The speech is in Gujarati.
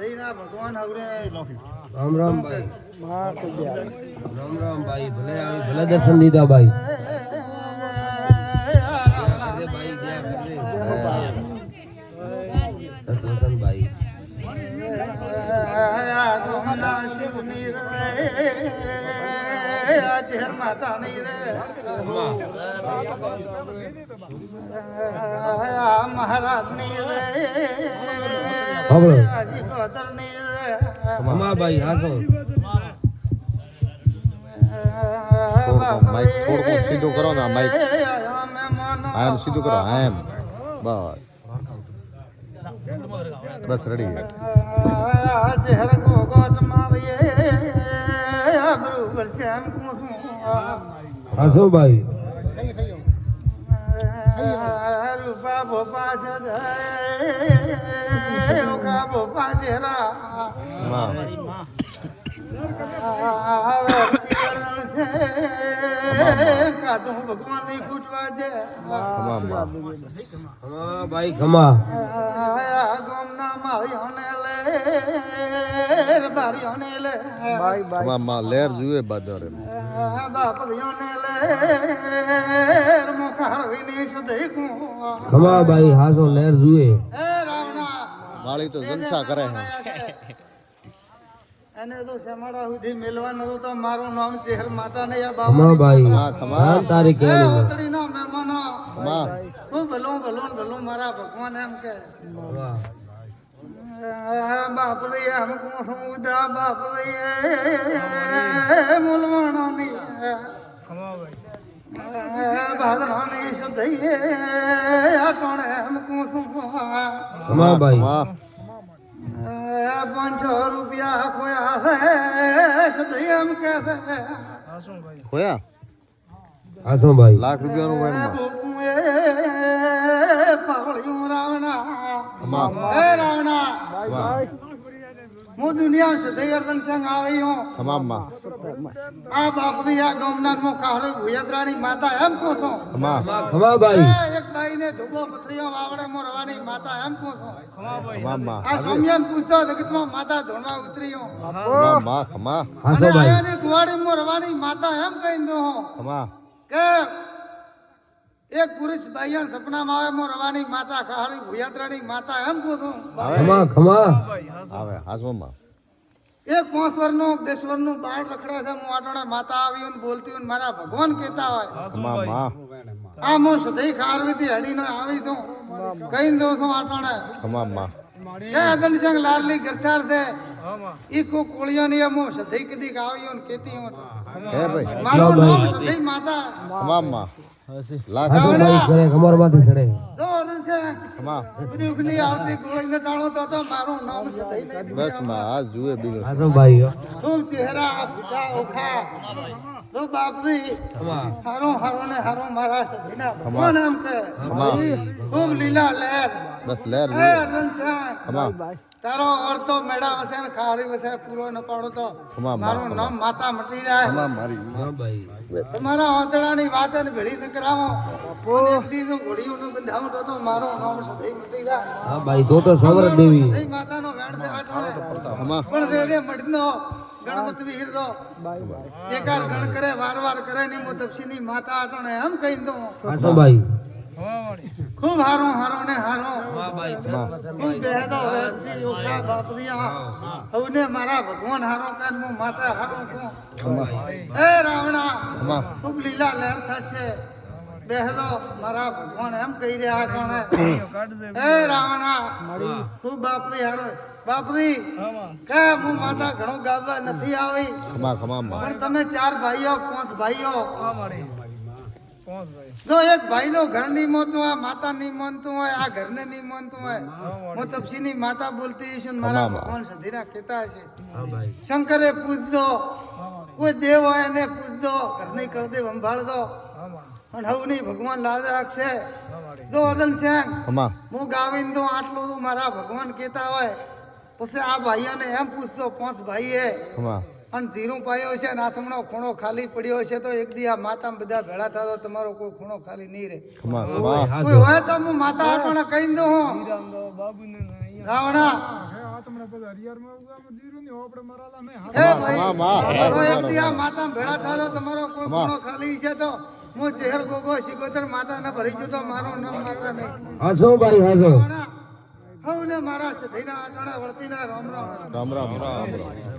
સદૈના ભગવાન હવરે રામ રામ ભાઈ રામ રામ ભાઈ ભલે આવી ભલે દર્શન દીધા ભાઈ સતવસન ભાઈ ચેર માતા ની રે મહારાજ ની રે હાજી કોતર ની રે ભાઈ હાસો માઈક થોડું સીધું કરો ને માઈક આમ સીધું કરો આમ બસ રેડી ચહેર ગોગોટ મારીએ બરોબર શ્યામ કુસુમ હાસો ભાઈ રૂપા ભોપા છે ઓખા ભોપા છે રા કાઢું ભગવાન ની ફૂટવા છે ભાઈ ખમા ગોમના માળીઓને લે બારીઓને લે લેર જુએ બાદરે બાપરીઓને લે મુખાર વિની સુધઈ કુ ખમા ભાઈ હાસો લેર જુએ રાવણા માળી તો જલસા કરે છે એને તો શેમાડા સુધી મેલવાનું તો મારું નામ ચેહર માતા ને ખમા ભાઈ ખમા તારી કે ઓતડી નો મહેમાનો ખૂબ ભલો ભલો ભલો મારા ભગવાન એમ કે બાપ રે એમ કો સમુદા બાપ રે મુલવાણો ની ખમા ભાઈ ભાદરો ની સદઈએ આટોણે એમ કો ખમા ભાઈ 500 રૂપિયા ખોયા છે સદઈ એમ કે છે ખોયા હાસો ભાઈ લાખ રૂપિયાનું વેણમાં પાવળિયું રાવણા એ રાવણા હું દુનિયા સદઈ અર્દન સંગ આવ્યો તમામમાં આ બાપરી આ ગામના મો કાળે ભુયત્રાણી માતા એમ કહો છો ખમા ભાઈ એક બાઈ ને ધોબો પથરીઓ વાવડે મો રવાની માતા એમ કહો છો તમામમાં આ સોમિયાન પૂછતો જગતમાં માતા ધોણવા ઉતરીઓ તમામમાં ખમા હાસો અને ભાઈ આયાની કુવાડી મો રવાની માતા એમ કહી દો ખમા કે એક પુરુષ બાઈયાન સપનામાં આવે મો રવાની માતા કાળી ભુયાત્રાની માતા એમ કહું છું ખમા ખમા આવે હાસોમાં એક 5 વર્ષનું 10 વર્ષનું બાળ રખડે છે હું આટોણે માતા આવી ને બોલતી હોય મારા ભગવાન કહેતા હોય ખમામાં આ હું સદઈ ખારવીથી હડીને આવી છું કહી દઉં છું આટોણે ખમામાં કે અદનસંગ લારલી ગરચાર છે ઈ કો કોળિયો ની હું સદઈ કદી આવ્યો ને કહેતી હું હે ભાઈ મારું નામ સદઈ માતા ખમામાં લાખ હાસો ભાઈ કરે ખમર માંથી ચડે જો અદનસંગ ખમા દુઃખ ની આવતી કોળીને ટાળો તો મારું નામ સદઈ નહીં બસ માં આ જુએ બીજું હાસો ભાઈ ખૂબ ચહેરા ભૂખા ઓખા તો બાપજી હારો હારો ને હારો મારા સદીના ભગવાન એમ કે ખૂબ લીલા લહેર બસ લેર એ અરણસાન ખમા તારો અર્થો મેળા વસે ને ખારી વસે પૂરો ન પાડો તો મારું નામ માતા મટી જાય ખમા મારી હા ભાઈ તમારા વાંદડાની વાત ને ભેળી ન કરાવો કોને દીધું ઘોડીઓનું બંધાવું તો મારું નામ સદઈ મટી જાય હા ભાઈ તો સમર દેવી સદઈ માતાનો વેણ છે આઠોણે ખમા પણ દે મડનો ગણમત વીર દો એકાર ગણ કરે વાર વાર કરે ની મો તપસીની માતા આટોણે એમ કહી દો હાસો ભાઈ ખૂબ હારો હારો ને હારો હા ભાઈ ખૂબ બેહદો વેસી ઓખા બાપરિયા હવને મારા ભગવાન હારો કાન હું માતા હારો છું એ રાવણા ખમા ખૂબ લીલા લહેર થશે બેહદો મારા ભગવાન એમ કહી રહ્યા કોણે એ રાવણા ખૂબ બાપરી હારો બાપરી કે હું માતા ઘણું ગાવા નથી આવી ખમા ખમામાં પણ તમે 4 ભાઈઓ 5 ભાઈઓ જો એક ભાઈ નો ઘર નહીં મોનતું હોય માતા નહીં મોનતું હોય આ ઘરને નહીં મોનતું હોય હું તપસી ની માતા બોલતી છું મારા ભગવાન સધીના કહેતા છે શંકરે પૂછજો કોઈ દેવ હોય એને પૂછજો ઘર નહીં કર દે સંભાળ દો અને હવની ભગવાન લાજ રાખશે જો અદન છે ખમા હું ગાવીને તો આટલું મારા ભગવાન કહેતા હોય પછી આ ભાઈઓને એમ પૂછજો 5 ભાઈ હે ખમા અને ધીરું પાયો છે ને આથમણો ખૂણો ખાલી પડ્યો છે તો એક દી આ માતા બધા ભેળા થતો તમારો કોઈ ખૂણો ખાલી નહીં રહે ખમા ખમા કોઈ હોય તો હું માતા આટોણે કહી દઉં હું રાવણા ભાઈ તમારો એક દી આ માતા ભેળા થાલો તમારો કોઈ ગુનો ખાલી છે તો હું ચહેર ગોગો સિકોતર માતા ને ભરી જતો મારું નામ માતા નહીં હસો ભાઈ હસો હવને મારા સધીના આટાણા વર્તીના રામ રામ રામ રામ રામ